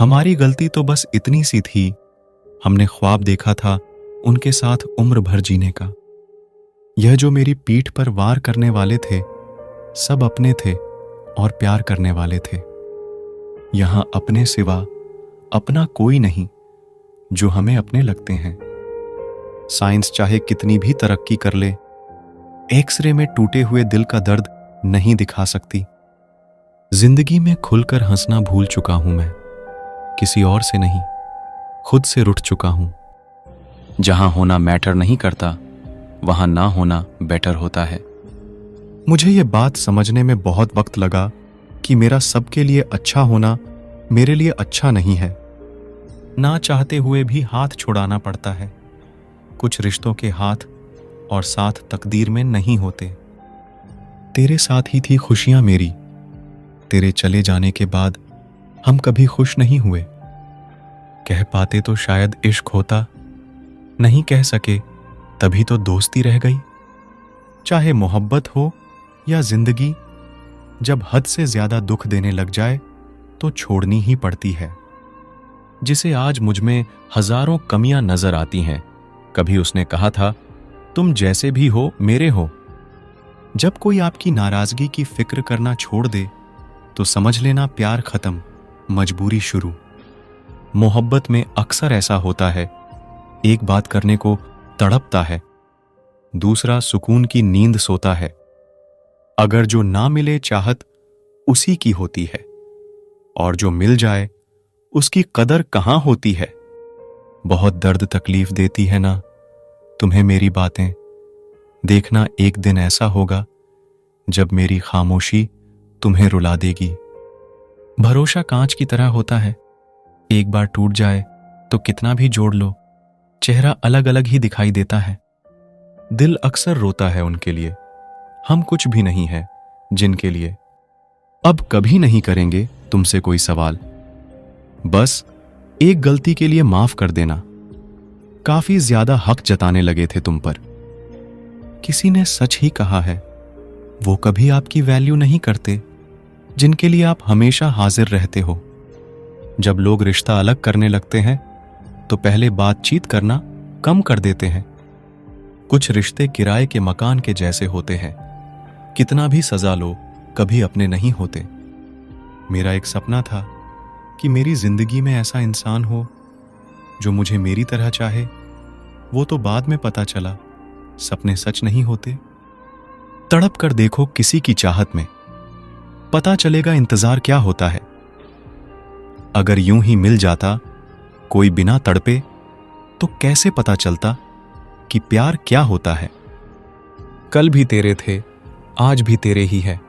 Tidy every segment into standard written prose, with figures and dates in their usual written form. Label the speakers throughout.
Speaker 1: हमारी गलती तो बस इतनी सी थी, हमने ख्वाब देखा था उनके साथ उम्र भर जीने का। यह जो मेरी पीठ पर वार करने वाले थे, सब अपने थे और प्यार करने वाले थे। यहां अपने सिवा अपना कोई नहीं जो हमें अपने लगते हैं। साइंस चाहे कितनी भी तरक्की कर ले, एक्सरे में टूटे हुए दिल का दर्द नहीं दिखा सकती। जिंदगी में खुलकर हंसना भूल चुका हूं मैं, किसी और से नहीं, खुद से रुठ चुका हूं। जहां होना मैटर नहीं करता, वहां ना होना बेटर होता है। मुझे यह बात समझने में बहुत वक्त लगा कि मेरा सबके लिए अच्छा होना मेरे लिए अच्छा नहीं है। ना चाहते हुए भी हाथ छुड़ाना पड़ता है। कुछ रिश्तों के हाथ और साथ तकदीर में नहीं होते। तेरे साथ ही थी खुशियां मेरी, तेरे चले जाने के बाद हम कभी खुश नहीं हुए। कह पाते तो शायद इश्क होता, नहीं कह सके तभी तो दोस्ती रह गई। चाहे मोहब्बत हो या जिंदगी, जब हद से ज्यादा दुख देने लग जाए तो छोड़नी ही पड़ती है। जिसे आज मुझ में हजारों कमियां नजर आती हैं, कभी उसने कहा था तुम जैसे भी हो मेरे हो। जब कोई आपकी नाराजगी की फिक्र करना छोड़ दे तो समझ लेना प्यार खत्म, मजबूरी शुरू। मोहब्बत में अक्सर ऐसा होता है, एक बात करने को तड़पता है, दूसरा सुकून की नींद सोता है। अगर जो ना मिले चाहत उसी की होती है, और जो मिल जाए उसकी कदर कहां होती है। बहुत दर्द तकलीफ देती है ना तुम्हें मेरी बातें। देखना एक दिन ऐसा होगा जब मेरी खामोशी तुम्हें रुला देगी। भरोसा कांच की तरह होता है, एक बार टूट जाए तो कितना भी जोड़ लो, चेहरा अलग अलग ही दिखाई देता है। दिल अक्सर रोता है उनके लिए, हम कुछ भी नहीं है जिनके लिए। अब कभी नहीं करेंगे तुमसे कोई सवाल, बस एक गलती के लिए माफ कर देना। काफी ज्यादा हक जताने लगे थे तुम पर। किसी ने सच ही कहा है, वो कभी आपकी वैल्यू नहीं करते जिनके लिए आप हमेशा हाजिर रहते हो। जब लोग रिश्ता अलग करने लगते हैं तो पहले बातचीत करना कम कर देते हैं। कुछ रिश्ते किराए के मकान के जैसे होते हैं, कितना भी सजा लो कभी अपने नहीं होते। मेरा एक सपना था कि मेरी जिंदगी में ऐसा इंसान हो जो मुझे मेरी तरह चाहे। वो तो बाद में पता चला सपने सच नहीं होते। तड़प कर देखो किसी की चाहत में, पता चलेगा इंतजार क्या होता है। अगर यूं ही मिल जाता कोई बिना तड़पे, तो कैसे पता चलता कि प्यार क्या होता है। कल भी तेरे थे, आज भी तेरे ही है।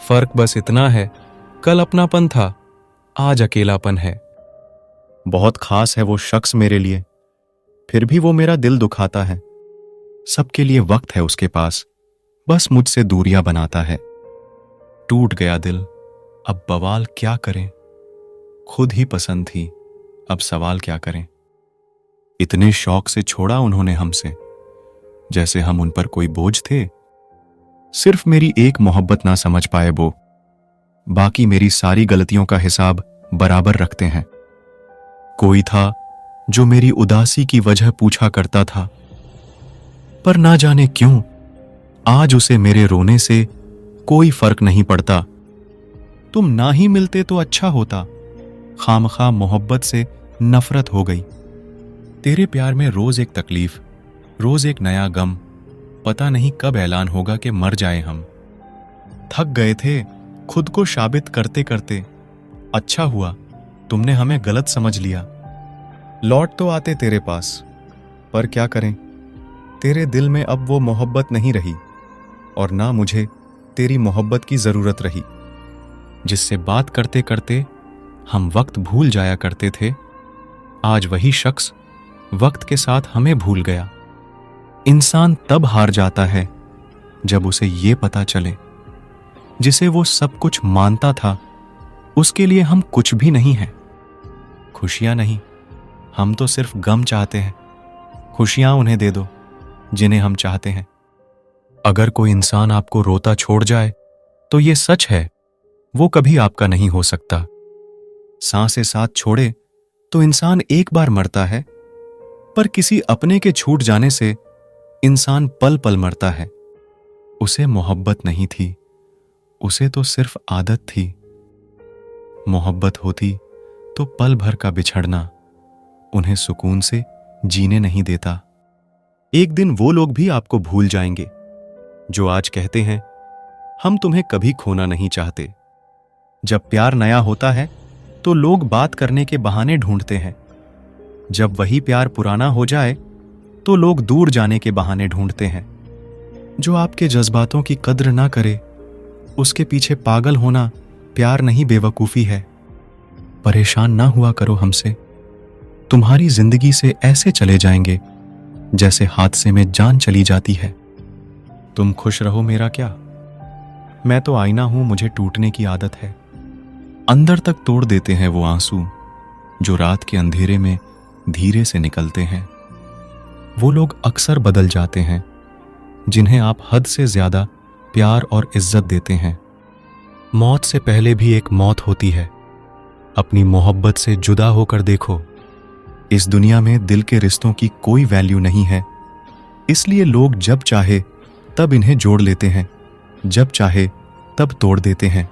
Speaker 1: फर्क बस इतना है, कल अपनापन था, आज अकेलापन है। बहुत खास है वो शख्स मेरे लिए, फिर भी वो मेरा दिल दुखाता है। सबके लिए वक्त है उसके पास, बस मुझसे दूरियां बनाता है। टूट गया दिल, अब बवाल क्या करें। खुद ही पसंद थी, अब सवाल क्या करें। इतने शौक से छोड़ा उन्होंने हमसे, जैसे हम उन पर कोई बोझ थे। सिर्फ मेरी एक मोहब्बत ना समझ पाए वो, बाकी मेरी सारी गलतियों का हिसाब बराबर रखते हैं। कोई था जो मेरी उदासी की वजह पूछा करता था, पर ना जाने क्यों आज उसे मेरे रोने से कोई फर्क नहीं पड़ता। तुम ना ही मिलते तो अच्छा होता, खामखा मोहब्बत से नफरत हो गई। तेरे प्यार में रोज एक तकलीफ, रोज एक नया गम, पता नहीं कब ऐलान होगा कि मर जाए हम। थक गए थे खुद को साबित करते करते, अच्छा हुआ तुमने हमें गलत समझ लिया। लौट तो आते तेरे पास, पर क्या करें, तेरे दिल में अब वो मोहब्बत नहीं रही, और ना मुझे तेरी मोहब्बत की जरूरत रही। जिससे बात करते करते हम वक्त भूल जाया करते थे, आज वही शख्स वक्त के साथ हमें भूल गया। इंसान तब हार जाता है जब उसे ये पता चले, जिसे वो सब कुछ मानता था उसके लिए हम कुछ भी नहीं हैं। खुशियां नहीं, हम तो सिर्फ गम चाहते हैं। खुशियां उन्हें दे दो जिन्हें हम चाहते हैं। अगर कोई इंसान आपको रोता छोड़ जाए तो ये सच है, वो कभी आपका नहीं हो सकता। सांसें साथ छोड़े तो इंसान एक बार मरता है, पर किसी अपने के छूट जाने से इंसान पल पल मरता है। उसे मोहब्बत नहीं थी, उसे तो सिर्फ आदत थी। मोहब्बत होती तो पल भर का बिछड़ना उन्हें सुकून से जीने नहीं देता। एक दिन वो लोग भी आपको भूल जाएंगे जो आज कहते हैं हम तुम्हें कभी खोना नहीं चाहते। जब प्यार नया होता है तो लोग बात करने के बहाने ढूंढते हैं। जब वही प्यार पुराना हो जाए तो लोग दूर जाने के बहाने ढूंढते हैं। जो आपके जज्बातों की कद्र ना करे उसके पीछे पागल होना प्यार नहीं, बेवकूफी है। परेशान ना हुआ करो हमसे, तुम्हारी जिंदगी से ऐसे चले जाएंगे जैसे हादसे में जान चली जाती है। तुम खुश रहो मेरा क्या, मैं तो आईना हूं, मुझे टूटने की आदत है। अंदर तक तोड़ देते हैं वो आंसू जो रात के अंधेरे में धीरे से निकलते हैं। वो लोग अक्सर बदल जाते हैं जिन्हें आप हद से ज्यादा प्यार और इज्जत देते हैं। मौत से पहले भी एक मौत होती है। अपनी मोहब्बत से जुदा होकर देखो। इस दुनिया में दिल के रिश्तों की कोई वैल्यू नहीं है, इसलिए लोग जब चाहे तब इन्हें जोड़ लेते हैं, जब चाहे तब तोड़ देते हैं।